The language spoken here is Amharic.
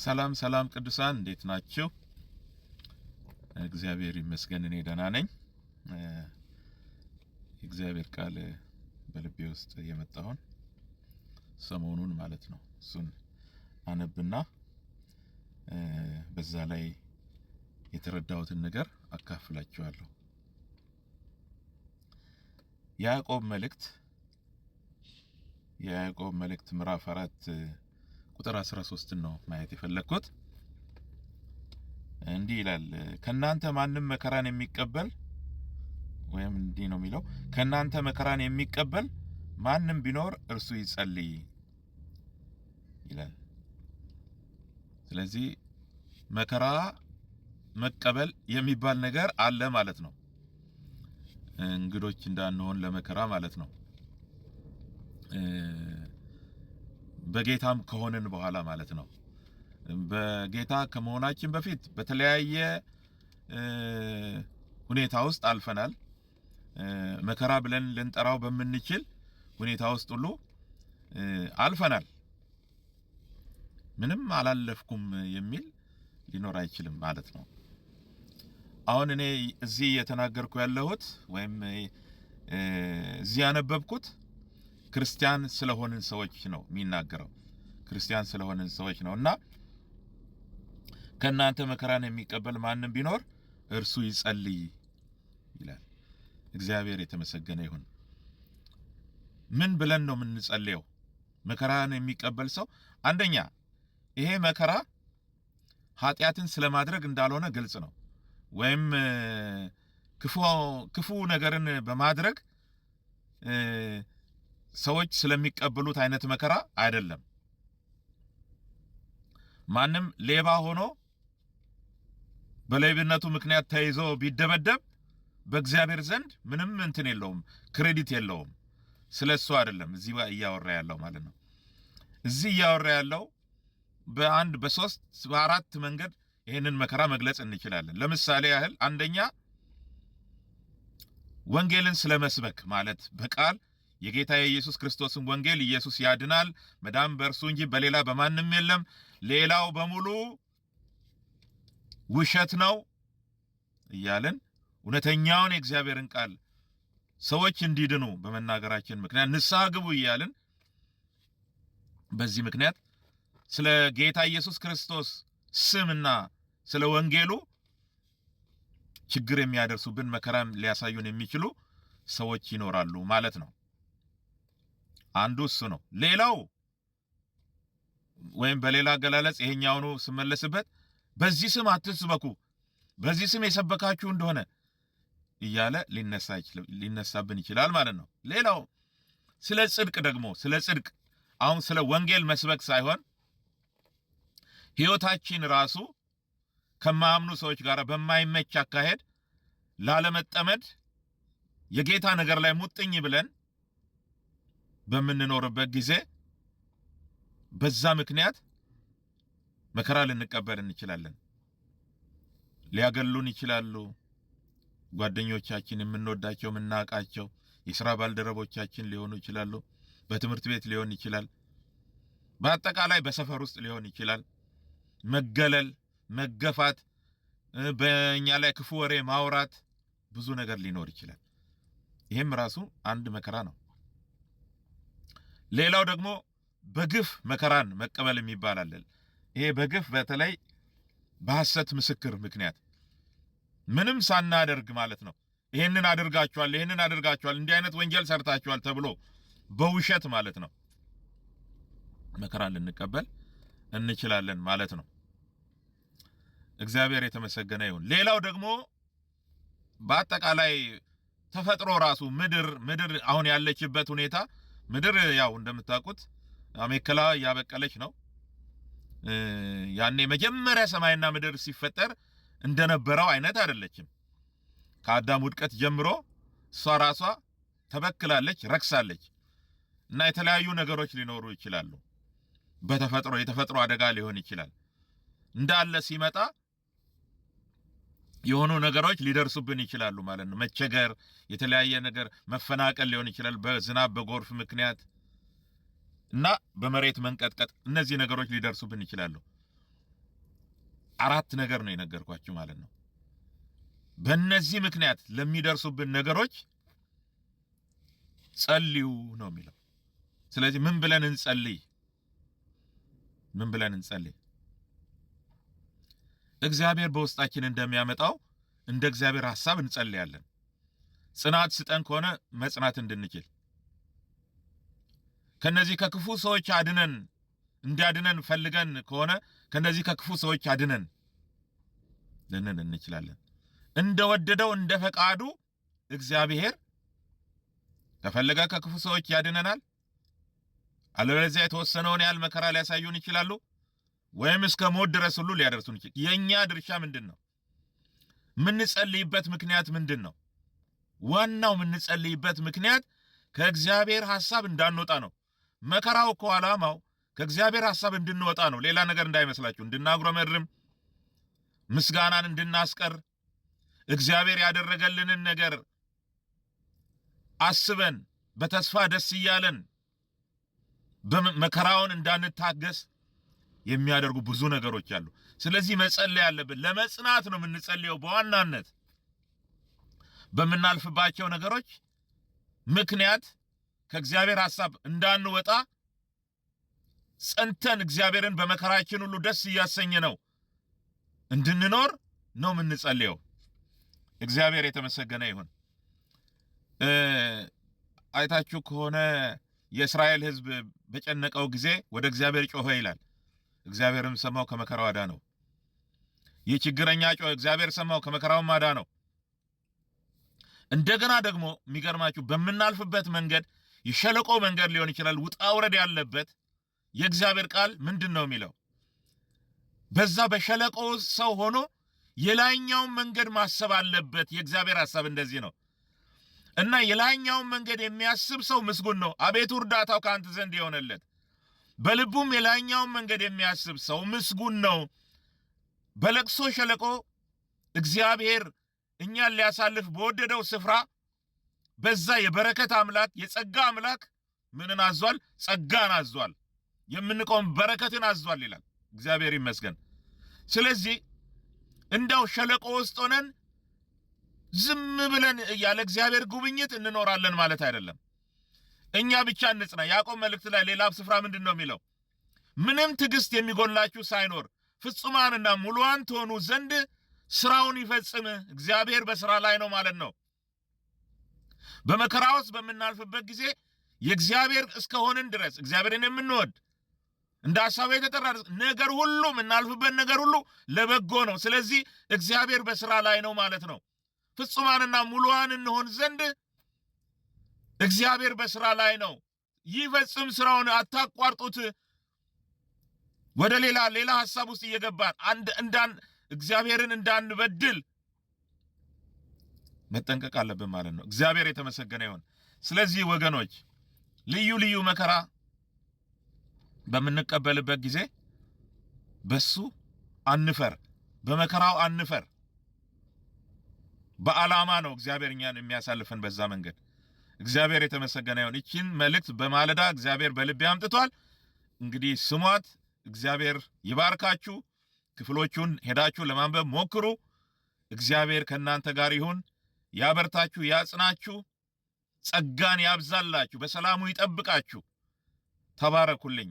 ሰላም ሰላም ቅዱሳን እንዴት ናችሁ? እግዚአብሔር ይመስገን እኔ ደህና ነኝ። እግዚአብሔር ቃል በልቤ ውስጥ የመጣውን ሰሞኑን ማለት ነው እሱን አነብና በዛ ላይ የተረዳሁትን ነገር አካፍላችኋለሁ። የያዕቆብ መልእክት ምዕራፍ 4 ቁጥር 13 ነው ማየት የፈለኩት። እንዲህ ይላል፣ ከናንተ ማንም መከራን የሚቀበል ወይም እንዲህ ነው የሚለው፣ ከናንተ መከራን የሚቀበል ማንም ቢኖር እርሱ ይጸልይ ይላል። ስለዚህ መከራ መቀበል የሚባል ነገር አለ ማለት ነው። እንግዶች እንዳንሆን ለመከራ ማለት ነው። በጌታም ከሆነን በኋላ ማለት ነው። በጌታ ከመሆናችን በፊት በተለያየ ሁኔታ ውስጥ አልፈናል። መከራ ብለን ልንጠራው በምንችል ሁኔታ ውስጥ ሁሉ አልፈናል። ምንም አላለፍኩም የሚል ሊኖር አይችልም ማለት ነው። አሁን እኔ እዚህ የተናገርኩ ያለሁት ወይም እዚህ ያነበብኩት ክርስቲያን ስለሆንን ሰዎች ነው የሚናገረው። ክርስቲያን ስለሆንን ሰዎች ነውና ከናንተ መከራን የሚቀበል ማንም ቢኖር እርሱ ይጸልይ ይላል። እግዚአብሔር የተመሰገነ ይሁን። ምን ብለን ነው የምንጸልየው? መከራን የሚቀበል ሰው አንደኛ ይሄ መከራ ኃጢአትን ስለማድረግ እንዳልሆነ ግልጽ ነው። ወይም ክፉ ነገርን በማድረግ ሰዎች ስለሚቀበሉት አይነት መከራ አይደለም። ማንም ሌባ ሆኖ በሌብነቱ ምክንያት ተይዞ ቢደበደብ በእግዚአብሔር ዘንድ ምንም እንትን የለውም፣ ክሬዲት የለውም። ስለሱ አይደለም እዚህ እያወራ ያለው ማለት ነው። እዚህ እያወራ ያለው በአንድ በሶስት በአራት መንገድ ይሄንን መከራ መግለጽ እንችላለን። ለምሳሌ ያህል አንደኛ ወንጌልን ስለመስበክ ማለት በቃል የጌታ የኢየሱስ ክርስቶስን ወንጌል ኢየሱስ ያድናል፣ መዳን በእርሱ እንጂ በሌላ በማንም የለም፣ ሌላው በሙሉ ውሸት ነው እያልን እውነተኛውን የእግዚአብሔርን ቃል ሰዎች እንዲድኑ በመናገራችን ምክንያት ንስሐ ግቡ እያልን በዚህ ምክንያት ስለ ጌታ ኢየሱስ ክርስቶስ ስምና ስለ ወንጌሉ ችግር የሚያደርሱብን መከራም ሊያሳዩን የሚችሉ ሰዎች ይኖራሉ ማለት ነው። አንዱ እሱ ነው። ሌላው ወይም በሌላ አገላለጽ ይሄኛውኑ ስመለስበት በዚህ ስም አትስበኩ፣ በዚህ ስም የሰበካችሁ እንደሆነ እያለ ሊነሳብን ይችላል ማለት ነው። ሌላው ስለ ጽድቅ ደግሞ ስለ ጽድቅ አሁን ስለ ወንጌል መስበክ ሳይሆን ሕይወታችን ራሱ ከማያምኑ ሰዎች ጋር በማይመች አካሄድ ላለመጠመድ የጌታ ነገር ላይ ሙጥኝ ብለን በምንኖርበት ጊዜ በዛ ምክንያት መከራ ልንቀበል እንችላለን። ሊያገሉን ይችላሉ። ጓደኞቻችን፣ የምንወዳቸው የምናውቃቸው የሥራ ባልደረቦቻችን ሊሆኑ ይችላሉ። በትምህርት ቤት ሊሆን ይችላል። በአጠቃላይ በሰፈር ውስጥ ሊሆን ይችላል። መገለል፣ መገፋት፣ በእኛ ላይ ክፉ ወሬ ማውራት፣ ብዙ ነገር ሊኖር ይችላል። ይሄም ራሱ አንድ መከራ ነው። ሌላው ደግሞ በግፍ መከራን መቀበል የሚባል አለ። ይሄ በግፍ በተለይ በሐሰት ምስክር ምክንያት ምንም ሳናደርግ ማለት ነው ይሄንን አድርጋችኋል፣ እንዲህ አይነት ወንጀል ሰርታችኋል ተብሎ በውሸት ማለት ነው መከራን ልንቀበል እንችላለን ማለት ነው። እግዚአብሔር የተመሰገነ ይሁን። ሌላው ደግሞ በአጠቃላይ ተፈጥሮ ራሱ ምድር አሁን ያለችበት ሁኔታ ምድር ያው እንደምታውቁት አሜከላ ያበቀለች ነው። ያኔ መጀመሪያ ሰማይና ምድር ሲፈጠር እንደነበረው አይነት አይደለችም። ከአዳም ውድቀት ጀምሮ እሷ ራሷ ተበክላለች፣ ረክሳለች እና የተለያዩ ነገሮች ሊኖሩ ይችላሉ። የተፈጥሮ አደጋ ሊሆን ይችላል። እንዳለ ሲመጣ የሆኑ ነገሮች ሊደርሱብን ይችላሉ ማለት ነው። መቸገር፣ የተለያየ ነገር መፈናቀል ሊሆን ይችላል በዝናብ በጎርፍ ምክንያት እና በመሬት መንቀጥቀጥ፣ እነዚህ ነገሮች ሊደርሱብን ይችላሉ። 4 ነገር ነው የነገርኳችሁ ማለት ነው። በእነዚህ ምክንያት ለሚደርሱብን ነገሮች ጸልዩ ነው የሚለው። ስለዚህ ምን ብለን እንጸልይ? ምን ብለን እንጸልይ? እግዚአብሔር በውስጣችን እንደሚያመጣው እንደ እግዚአብሔር ሐሳብ እንጸልያለን። ጽናት ስጠን ከሆነ መጽናት እንድንችል፣ ከነዚህ ከክፉ ሰዎች አድነን እንዲያድነን ፈልገን ከሆነ ከነዚህ ከክፉ ሰዎች አድነን ልንን እንችላለን። እንደወደደው እንደ ፈቃዱ እግዚአብሔር ከፈለገ ከክፉ ሰዎች ያድነናል። አለበለዚያ የተወሰነውን ያህል መከራ ሊያሳዩን ይችላሉ፣ ወይም እስከ ሞት ድረስ ሁሉ ሊያደርሱን ይችላል። የኛ ድርሻ ምንድነው? ምንጸልይበት ምክንያት ምንድነው? ዋናው ምንጸልይበት ምክንያት ከእግዚአብሔር ሐሳብ እንዳንወጣ ነው። መከራው እኮ ዓላማው ከእግዚአብሔር ሐሳብ እንድንወጣ ነው። ሌላ ነገር እንዳይመስላችሁ። እንድናጉረመርም፣ ምስጋናን እንድናስቀር፣ እግዚአብሔር ያደረገልንን ነገር አስበን በተስፋ ደስ እያለን መከራውን እንዳንታገስ የሚያደርጉ ብዙ ነገሮች አሉ። ስለዚህ መጸለይ ያለብን ለመጽናት ነው የምንጸልየው። በዋናነት በምናልፍባቸው ነገሮች ምክንያት ከእግዚአብሔር ሐሳብ እንዳንወጣ ጸንተን እግዚአብሔርን በመከራችን ሁሉ ደስ እያሰኘ ነው እንድንኖር ነው የምንጸልየው። እግዚአብሔር የተመሰገነ ይሁን። አይታችሁ ከሆነ የእስራኤል ሕዝብ በጨነቀው ጊዜ ወደ እግዚአብሔር ጮኸ ይላል። እግዚአብሔርም ሰማው፣ ከመከራው አዳነው። ይህ ችግረኛ ጮኸ፣ እግዚአብሔር ሰማው፣ ከመከራውም አዳነው። እንደገና ደግሞ የሚገርማችሁ በምናልፍበት መንገድ የሸለቆ መንገድ ሊሆን ይችላል፣ ውጣ ውረድ ያለበት የእግዚአብሔር ቃል ምንድን ነው የሚለው? በዛ በሸለቆ ሰው ሆኖ የላይኛውን መንገድ ማሰብ አለበት። የእግዚአብሔር ሐሳብ እንደዚህ ነው እና የላይኛውን መንገድ የሚያስብ ሰው ምስጉን ነው፣ አቤቱ እርዳታው ከአንተ ዘንድ የሆነለት። በልቡም የላይኛውን መንገድ የሚያስብ ሰው ምስጉን ነው። በለቅሶ ሸለቆ እግዚአብሔር እኛን ሊያሳልፍ በወደደው ስፍራ በዛ የበረከት አምላክ የጸጋ አምላክ ምንን አዟል? ጸጋን አዟል። የምንቆም በረከትን አዟል ይላል። እግዚአብሔር ይመስገን። ስለዚህ እንደው ሸለቆ ውስጥ ሆነን ዝም ብለን ያለ እግዚአብሔር ጉብኝት እንኖራለን ማለት አይደለም። እኛ ብቻ እንጽና። ያዕቆብ መልእክት ላይ ሌላ ስፍራ ምንድን ነው የሚለው? ምንም ትዕግስት የሚጎላችሁ ሳይኖር ፍጹማንና ሙሉዋን ትሆኑ ዘንድ ስራውን ይፈጽም። እግዚአብሔር በስራ ላይ ነው ማለት ነው። በመከራ ውስጥ በምናልፍበት ጊዜ የእግዚአብሔር እስከሆንን ድረስ እግዚአብሔርን የምንወድ እንደ ሐሳቡ የተጠራ ነገር ሁሉ የምናልፍበት ነገር ሁሉ ለበጎ ነው። ስለዚህ እግዚአብሔር በስራ ላይ ነው ማለት ነው። ፍጹማንና ሙሉዋን እንሆን ዘንድ እግዚአብሔር በስራ ላይ ነው። ይፈጽም ስራውን፣ አታቋርጡት። ወደ ሌላ ሐሳብ ውስጥ እየገባን እግዚአብሔርን እንዳንበድል መጠንቀቅ አለብን ማለት ነው። እግዚአብሔር የተመሰገነ ይሁን። ስለዚህ ወገኖች ልዩ ልዩ መከራ በምንቀበልበት ጊዜ በሱ አንፈር፣ በመከራው አንፈር። በዓላማ ነው እግዚአብሔር እኛን የሚያሳልፈን በዛ መንገድ። እግዚአብሔር የተመሰገነ ይሁን። ይህችን መልእክት በማለዳ እግዚአብሔር በልቤ አምጥቷል። እንግዲህ ስሟት። እግዚአብሔር ይባርካችሁ። ክፍሎቹን ሄዳችሁ ለማንበብ ሞክሩ። እግዚአብሔር ከእናንተ ጋር ይሁን፣ ያበርታችሁ፣ ያጽናችሁ፣ ጸጋን ያብዛላችሁ፣ በሰላሙ ይጠብቃችሁ። ተባረኩልኝ።